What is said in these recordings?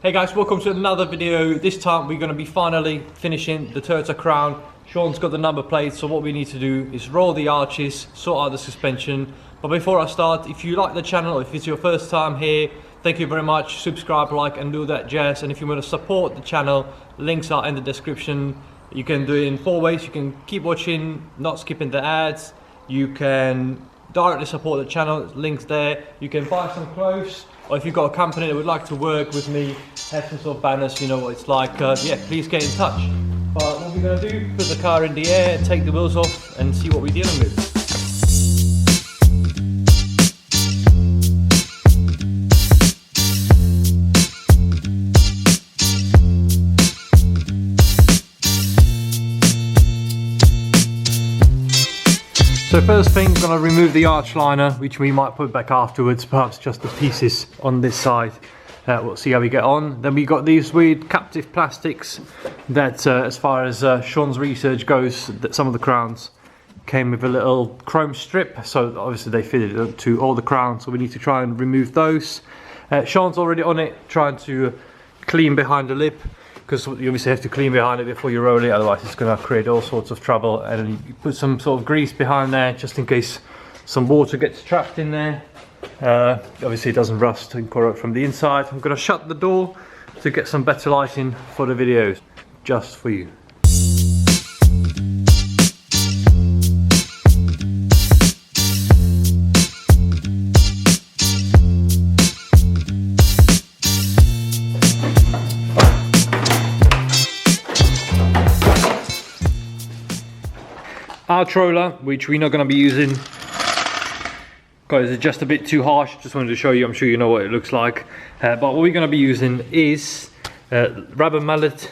Hey guys, welcome to another video. This time we're going to be finally finishing the Toyota Crown. Sean's got the number plate, so what we need to do is roll the arches, sort out the suspension. But before I start, if you like the channel, if it's your first time here, thank you very much. Subscribe, like and do that jazz. And if you want to support the channel, links are in the description. You can do it in 4 ways. You can keep watching, not skipping the ads. You can directly support the channel, links there. You can buy some clothes, or if you've got a company that would like to work with me, have some sort of banners, you know what it's like, yeah, please get in touch. But what we're going to do, put the car in the air, take the wheels off and see what we're dealing with. So first thing, I'm going to remove the arch liner, which we might put back afterwards, perhaps just the pieces on this side. We'll see how we get on. Then we got these weird captive plastics that, as far as Sean's research goes, that some of the crowns came with a little chrome strip, so obviously they fitted to all the crowns, so we need to try and remove those. Sean's already on it, trying to clean behind the lip, because you obviously have to clean behind it before you roll it, otherwise it's going to create all sorts of trouble. And you put some sort of grease behind there just in case some water gets trapped in there. Obviously it doesn't rust and corrode from the inside. I'm going to shut the door to get some better lighting for the videos, just for you. Our roller, which we're not going to be using because it's just a bit too harsh, just wanted to show you, I'm sure you know what it looks like. But what we're going to be using is rubber mallet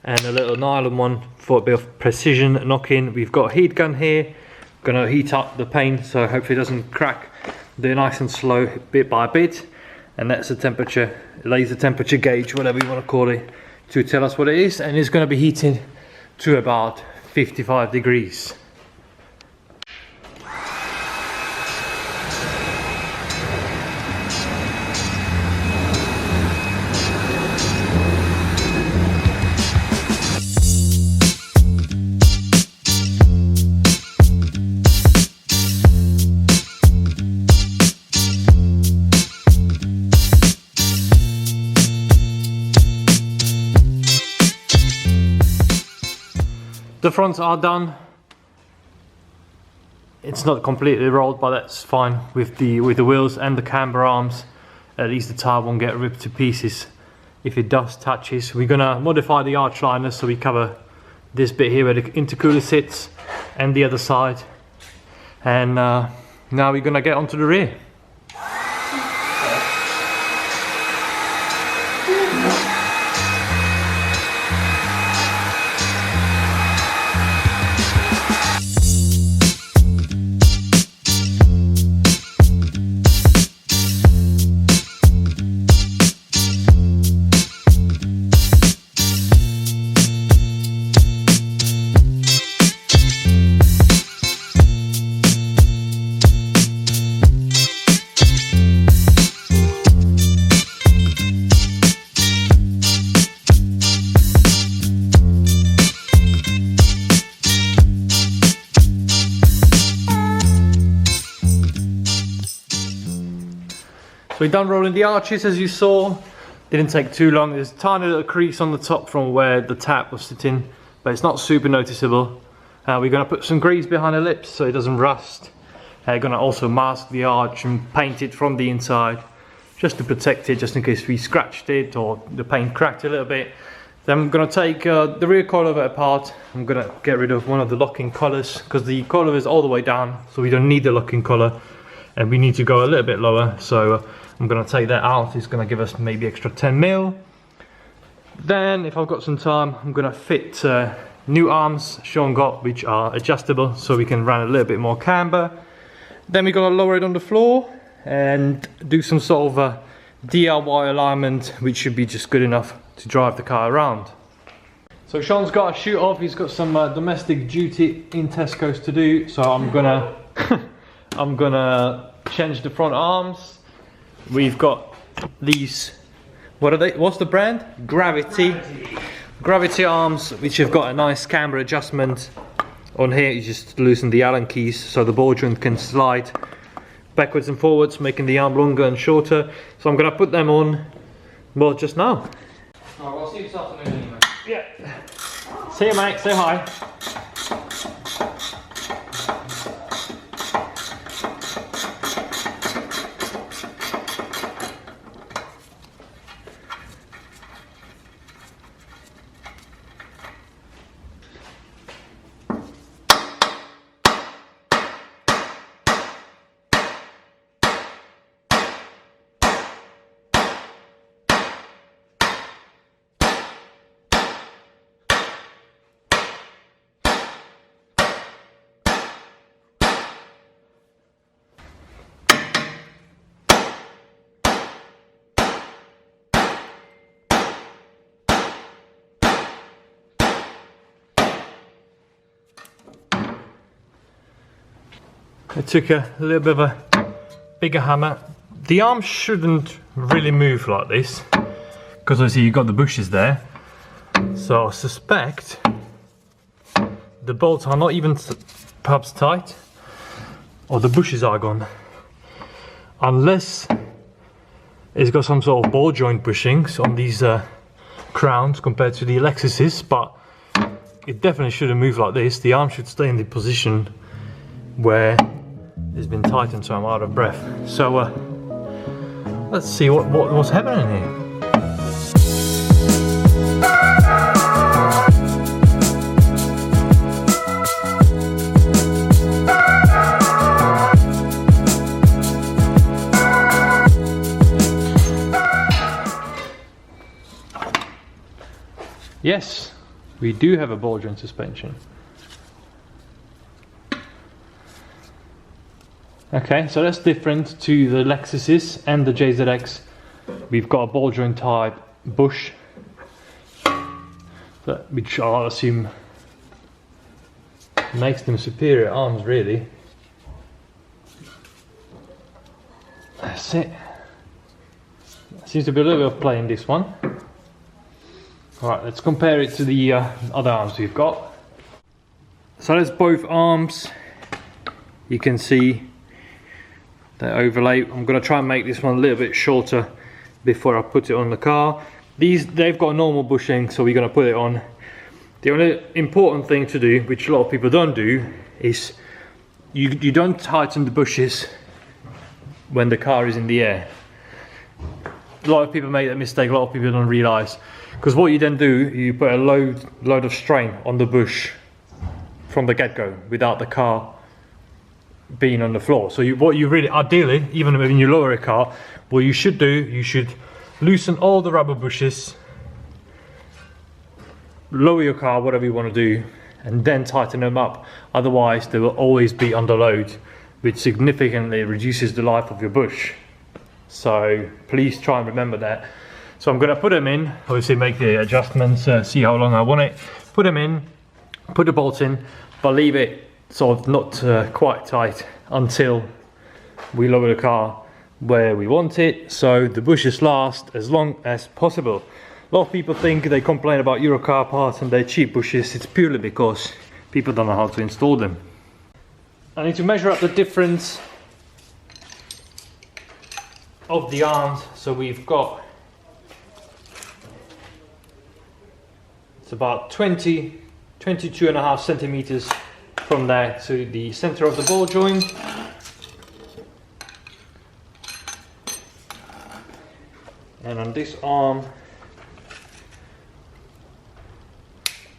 and a little nylon one for a bit of precision knocking. We've got a heat gun here, going to heat up the paint so hopefully it doesn't crack. Do it nice and slow, bit by bit, and that's the temperature, laser temperature gauge, whatever you want to call it, to tell us what it is, and it's going to be heating to about 55 degrees. The fronts are done. It's not completely rolled, but that's fine with the wheels and the camber arms. At least the tire won't get ripped to pieces if it does touches. We're gonna modify the arch liner so we cover this bit here where the intercooler sits and the other side. And now we're gonna get onto the rear. So we're done rolling the arches, as you saw. Didn't take too long. There's a tiny little crease on the top from where the tap was sitting, but it's not super noticeable. We're going to put some grease behind the lips so it doesn't rust. Going to also mask the arch and paint it from the inside, just to protect it, just in case we scratched it or the paint cracked a little bit. Then I'm going to take the rear coilover apart. I'm going to get rid of one of the locking collars, because the coilover is all the way down, so we don't need the locking collar, and we need to go a little bit lower. So I'm going to take that out. It's going to give us maybe extra 10 mil. Then if I've got some time, I'm going to fit new arms Sean got, which are adjustable, so we can run a little bit more camber. Then we're going to lower it on the floor and do some sort of DIY alignment, which should be just good enough to drive the car around. So Sean's got a shoot off. He's got some domestic duty in Tesco's to do, so I'm gonna change the front arms. We've got these What are they? What's the brand? Gravity. Gravity arms, which have got a nice camber adjustment. On here you just loosen the Allen keys so the ball joint can slide backwards and forwards, making the arm longer and shorter. So I'm going to put them on, well, just now. Alright, well, I'll see you this afternoon anyway. Yeah. See you, mate. Say hi. I took a little bit of a bigger hammer. The arm shouldn't really move like this because obviously you've got the bushes there. So I suspect the bolts are not even perhaps tight, or the bushes are gone. Unless it's got some sort of ball joint bushings on these crowns compared to the Lexuses, but it definitely shouldn't move like this. The arm should stay in the position where it's been tightened, so I'm out of breath. So let's see what's happening here. Yes, we do have a ball joint suspension. Okay, so that's different to the Lexuses and the JZX. We've got a ball joint type bush, which I'll assume makes them superior arms, really. That's it. Seems to be a little bit of play in this one. Alright, let's compare it to the other arms we've got. So that's both arms. You can see the overlay. I'm going to try and make this one a little bit shorter before I put it on the car. They've got a normal bushing, so we're going to put it on. The only important thing to do, which a lot of people don't do, is you don't tighten the bushes when the car is in the air. A lot of people make that mistake, a lot of people don't realise. Because what you then do, you put a load of strain on the bush from the get-go without the car being on the floor. So what you really, ideally, even when you lower a car, what you should do, you should loosen all the rubber bushes, lower your car, whatever you want to do, and then tighten them up. Otherwise they will always be under load, which significantly reduces the life of your bush. So please try and remember that. So I'm going to put them in, obviously make the adjustments, see how long I want it, put them in, put the bolts in, but leave it sort of not quite tight until we lower the car where we want it, so the bushes last as long as possible. A lot of people think, they complain about Euro car parts and they're cheap bushes. It's purely because people don't know how to install them. I need to measure up the difference of the arms. So we've got, it's about 22.5 centimeters from there to the center of the ball joint. And on this arm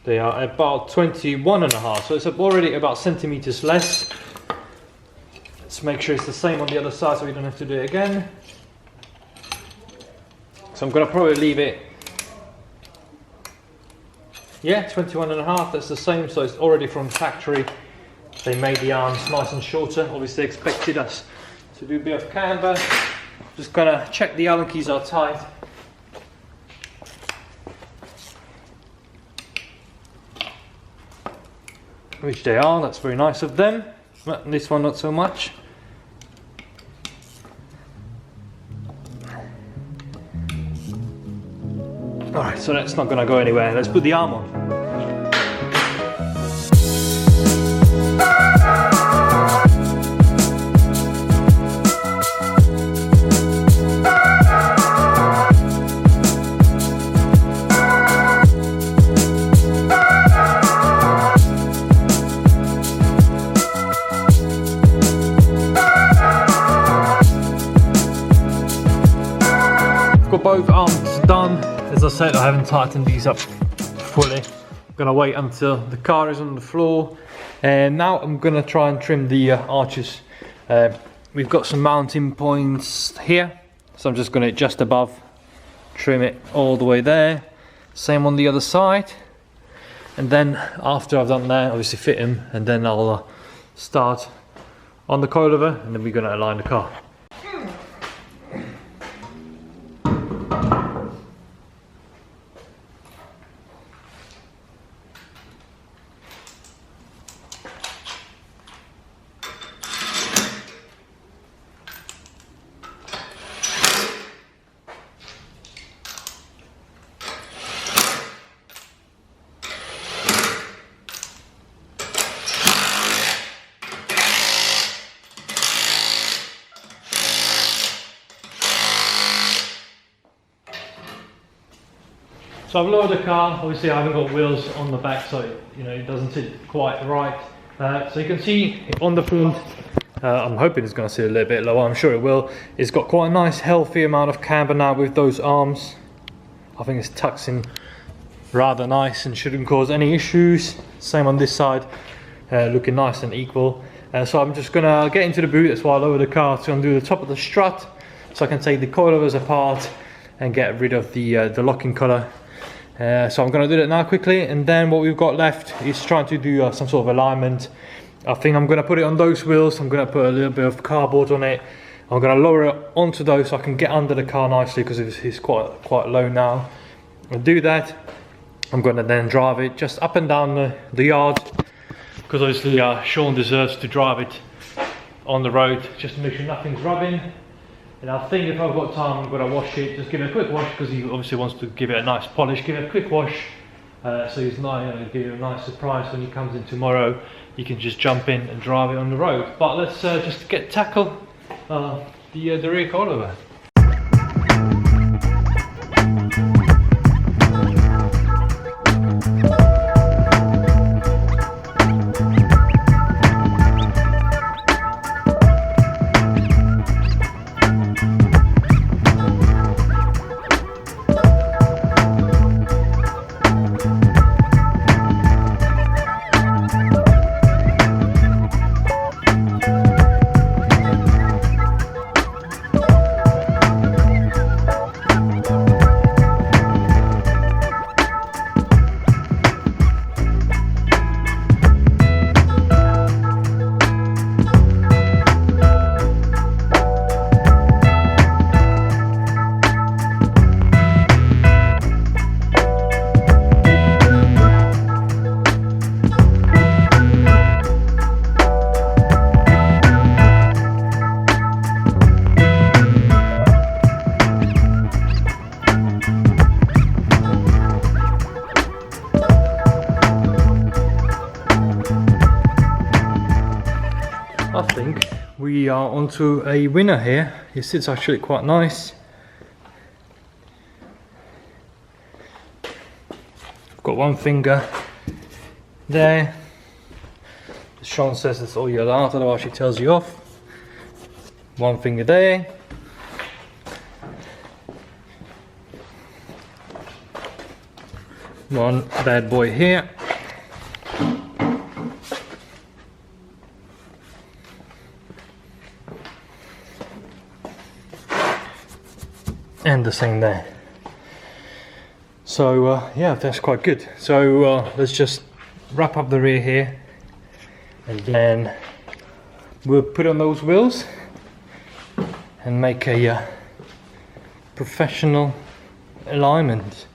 they are about 21.5, so it's already about centimeters less. Let's make sure it's the same on the other side so we don't have to do it again. So I'm going to probably leave it, yeah, 21.5, that's the same, so it's already from factory. They made the arms nice and shorter, obviously expected us to do a bit of camber. Just gonna check the Allen keys are tight. Which they are, that's very nice of them. But this one not so much. Alright, so that's not gonna go anywhere. Let's put the arm on. Got both arms done. As I said, I haven't tightened these up fully. I'm gonna wait until the car is on the floor, and now I'm gonna try and trim the arches. We've got some mounting points here, so I'm just gonna just above trim it all the way there. Same on the other side, and then after I've done that, obviously fit them, and then I'll start on the coilover, and then we're gonna align the car. So I've lowered the car. Obviously I haven't got wheels on the back, so it doesn't sit quite right. So you can see on the front, I'm hoping it's going to sit a little bit lower, I'm sure it will. It's got quite a nice healthy amount of camber now with those arms. I think it's tucks in rather nice and shouldn't cause any issues. Same on this side, looking nice and equal. So I'm just going to get into the boot. That's why I lower the car to undo the top of the strut, so I can take the coilovers apart and get rid of the locking collar. So I'm going to do that now quickly, and then what we've got left is trying to do some sort of alignment. I think I'm going to put it on those wheels. I'm going to put a little bit of cardboard on it. I'm going to lower it onto those so I can get under the car nicely, because it's quite low now. I'll do that. I'm going to then drive it just up and down the yard, because obviously Sean deserves to drive it on the road just to make sure nothing's rubbing. And I think if I've got time, I'm going to wash it, just give it a quick wash, because he obviously wants to give it a nice polish. Give it a quick wash, so he's not give you a nice surprise when he comes in tomorrow. You can just jump in and drive it on the road. But let's just tackle the rear coilover. I think we are onto a winner here. It sits actually quite nice. I've got one finger there. Sean says that's all you're allowed, otherwise she tells you off. One finger there. One bad boy here. And the same there. So yeah, that's quite good. So let's just wrap up the rear here, and then we'll put on those wheels and make a professional alignment.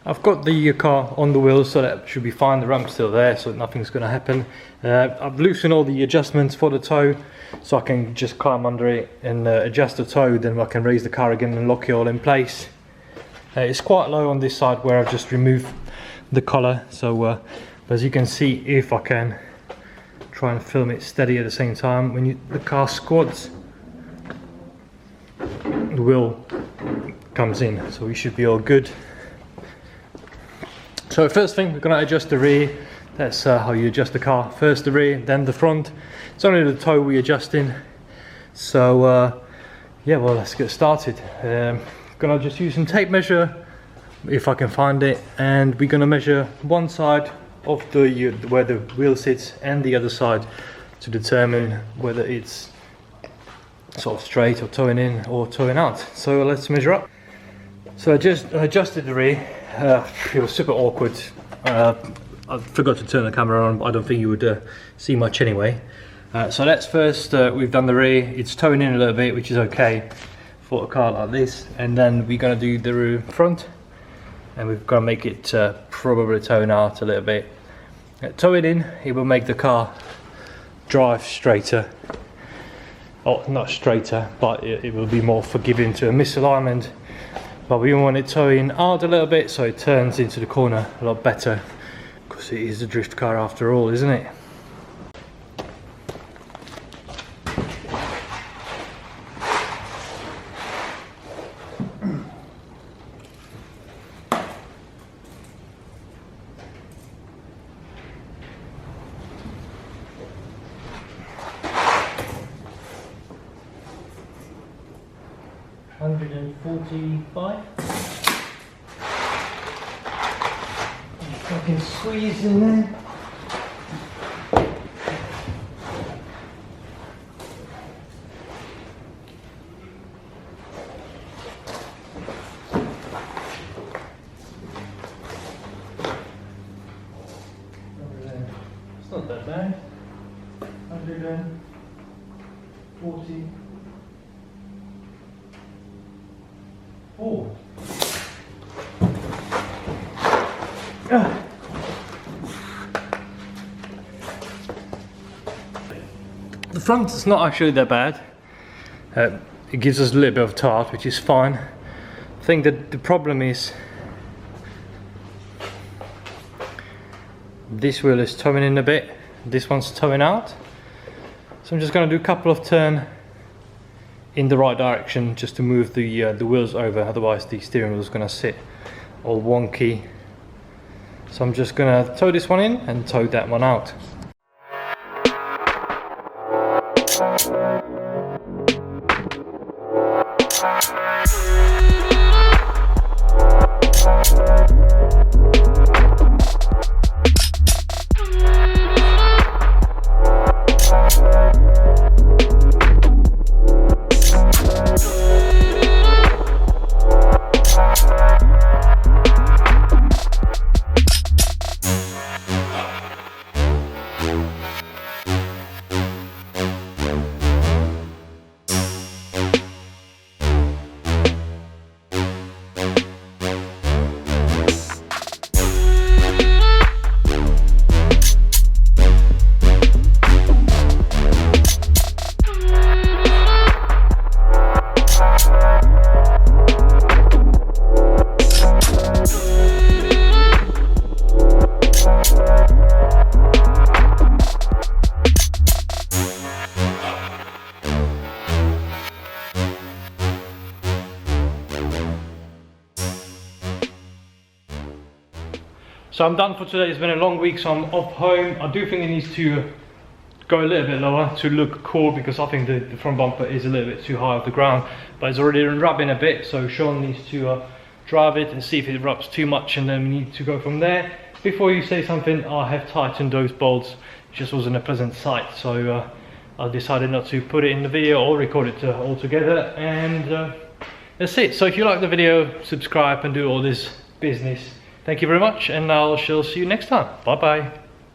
I've got the car on the wheels, so that should be fine. The ramp's still there, so nothing's going to happen. I've loosened all the adjustments for the tow, so I can just climb under it and adjust the tow. Then I can raise the car again and lock it all in place. It's quite low on this side where I've just removed the collar, so as you can see, if I can try and film it steady at the same time, when the car squats, the wheel comes in, so we should be all good. So first thing, we're going to adjust the rear. That's how you adjust the car. First the rear, then the front. It's only the toe we're adjusting. So yeah, well, let's get started. Gonna just use some tape measure, if I can find it, and we're gonna measure one side of the where the wheel sits and the other side to determine whether it's sort of straight or towing in or towing out. So let's measure up. So I just adjusted the rear. It was super awkward. I forgot to turn the camera on. I don't think you would see much anyway. So let's first, we've done the rear. It's towing in a little bit, which is okay for a car like this. And then we're gonna do the rear front, and we've got to make it probably towing out a little bit. Tow it in, it will make the car drive straighter. Oh, not straighter, but it will be more forgiving to a misalignment. But we want it towing out a little bit so it turns into the corner a lot better, because it is a drift car after all, isn't it? $145. Fucking squeeze in there. It's not that bad. 140. Oh. The front is not actually that bad. It gives us a little bit of tart, which is fine. I think that the problem is this wheel is towing in a bit, this one's towing out. So I'm just going to do a couple of turns in the right direction just to move the wheels over, otherwise the steering wheel is going to sit all wonky. So I'm just going to tow this one in and tow that one out. So I'm done for today. It's been a long week, so I'm off home. I do think it needs to go a little bit lower to look cool, because I think the front bumper is a little bit too high off the ground, but it's already rubbing a bit, so Sean needs to drive it and see if it rubs too much, and then we need to go from there. Before you say something, I have tightened those bolts. It just wasn't a pleasant sight, so I decided not to put it in the video or record it all together, and that's it. So if you like the video, subscribe and do all this business. Thank you very much, and I shall see you next time. Bye bye.